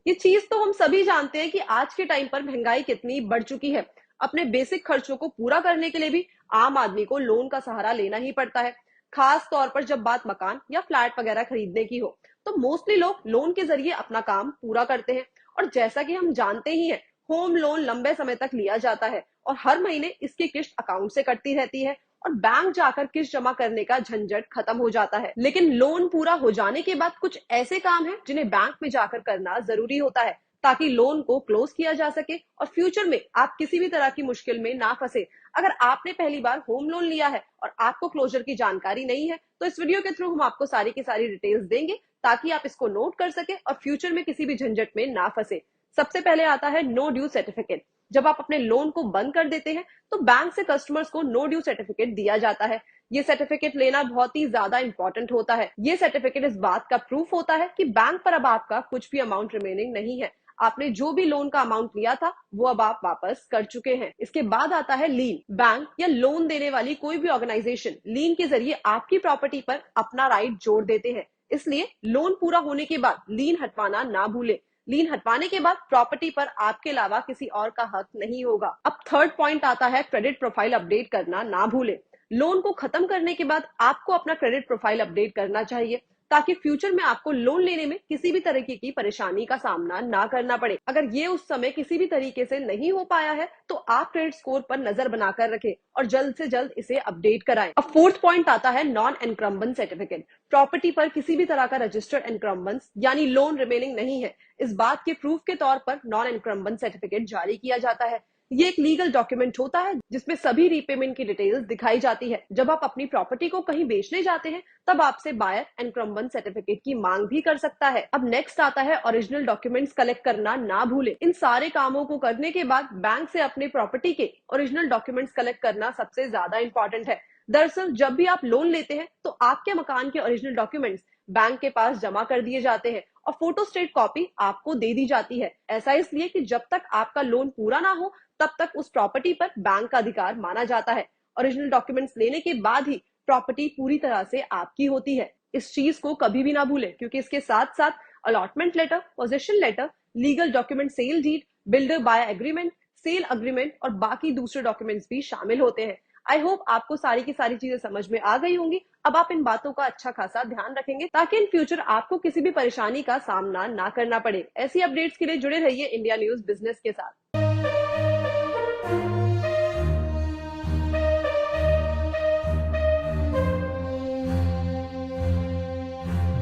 ये चीज तो हम सभी जानते हैं कि आज के टाइम पर महंगाई कितनी बढ़ चुकी है। अपने बेसिक खर्चों को पूरा करने के लिए भी आम आदमी को लोन का सहारा लेना ही पड़ता है। खास तौर पर जब बात मकान या फ्लैट वगैरह खरीदने की हो, तो मोस्टली लोग लोन के जरिए अपना काम पूरा करते हैं। और जैसा कि हम जानते ही हैं, होम लोन लंबे समय तक लिया जाता है और हर महीने इसकी किस्त अकाउंट से कटती रहती है और बैंक जाकर किस्त जमा करने का झंझट खत्म हो जाता है। लेकिन लोन पूरा हो जाने के बाद कुछ ऐसे काम हैं जिन्हें बैंक में जाकर करना जरूरी होता है, ताकि लोन को क्लोज किया जा सके और फ्यूचर में आप किसी भी तरह की मुश्किल में ना फंसे। अगर आपने पहली बार होम लोन लिया है और आपको क्लोजर की जानकारी नहीं है, तो इस वीडियो के थ्रू हम आपको सारी की सारी डिटेल्स देंगे, ताकि आप इसको नोट कर सके और फ्यूचर में किसी भी झंझट में ना फंसे। सबसे पहले आता है नो ड्यू सर्टिफिकेट। जब आप अपने लोन को बंद कर देते हैं, तो बैंक से कस्टमर्स को नो ड्यू सर्टिफिकेट दिया जाता है। ये सर्टिफिकेट लेना बहुत ही ज्यादा इंपॉर्टेंट होता है। ये सर्टिफिकेट इस बात का प्रूफ होता है कि बैंक पर अब आपका कुछ भी अमाउंट रिमेनिंग नहीं है। आपने जो भी लोन का अमाउंट लिया था, वो अब आप वापस कर चुके हैं। इसके बाद आता है लीन। बैंक या लोन देने वाली कोई भी ऑर्गेनाइजेशन लीन के जरिए आपकी प्रॉपर्टी पर अपना राइट जोड़ देते हैं। इसलिए लोन पूरा होने के बाद लीन हटवाना ना भूले। लीन हटवाने के बाद प्रॉपर्टी पर आपके अलावा किसी और का हक नहीं होगा। अब थर्ड पॉइंट आता है क्रेडिट प्रोफाइल अपडेट करना ना भूले। लोन को खत्म करने के बाद आपको अपना क्रेडिट प्रोफाइल अपडेट करना चाहिए, ताकि फ्यूचर में आपको लोन लेने में किसी भी तरीके की परेशानी का सामना ना करना पड़े। अगर ये उस समय किसी भी तरीके से नहीं हो पाया है, तो आप क्रेडिट स्कोर पर नजर बनाकर रखें और जल्द से जल्द इसे अपडेट कराएं। अब फोर्थ पॉइंट आता है नॉन एनक्रम्बेंस सर्टिफिकेट। प्रॉपर्टी पर किसी भी तरह का रजिस्टर्ड एनक्रम्बेंस यानी लोन रिमेनिंग नहीं है, इस बात के प्रूफ के तौर पर नॉन एनक्रम्बेंस सर्टिफिकेट जारी किया जाता है। ये एक लीगल डॉक्यूमेंट होता है जिसमें सभी रीपेमेंट की डिटेल्स दिखाई जाती है। जब आप अपनी प्रॉपर्टी को कहीं बेचने जाते हैं, तब आपसे बायर एनक्रम्बेंस सर्टिफिकेट की मांग भी कर सकता है। अब नेक्स्ट आता है ओरिजिनल डॉक्यूमेंट्स कलेक्ट करना ना भूले। इन सारे कामों को करने के बाद बैंक से अपने प्रॉपर्टी के ओरिजिनल डॉक्यूमेंट्स कलेक्ट करना सबसे ज्यादा इंपॉर्टेंट है। दरअसल जब भी आप लोन लेते हैं, तो आपके मकान के ओरिजिनल डॉक्यूमेंट्स बैंक के पास जमा कर दिए जाते हैं और फोटोस्टेट कॉपी आपको दे दी जाती है। ऐसा इसलिए कि जब तक आपका लोन पूरा ना हो, तब तक उस प्रॉपर्टी पर बैंक का अधिकार माना जाता है। ओरिजिनल डॉक्यूमेंट्स लेने के बाद ही प्रॉपर्टी पूरी तरह से आपकी होती है। इस चीज को कभी भी ना भूलें, क्योंकि इसके साथ साथ allotment letter, possession letter, legal document, sale deed, builder buyer agreement, sale agreement और बाकी दूसरे डॉक्यूमेंट्स भी शामिल होते हैं। आई होप आपको सारी की सारी चीजें समझ में आ गई होंगी। अब आप इन बातों का अच्छा खासा ध्यान रखेंगे, ताकि इन फ्यूचर आपको किसी भी परेशानी का सामना ना करना पड़े। ऐसी अपडेट्स के लिए जुड़े रहिए इंडिया न्यूज बिजनेस के साथ।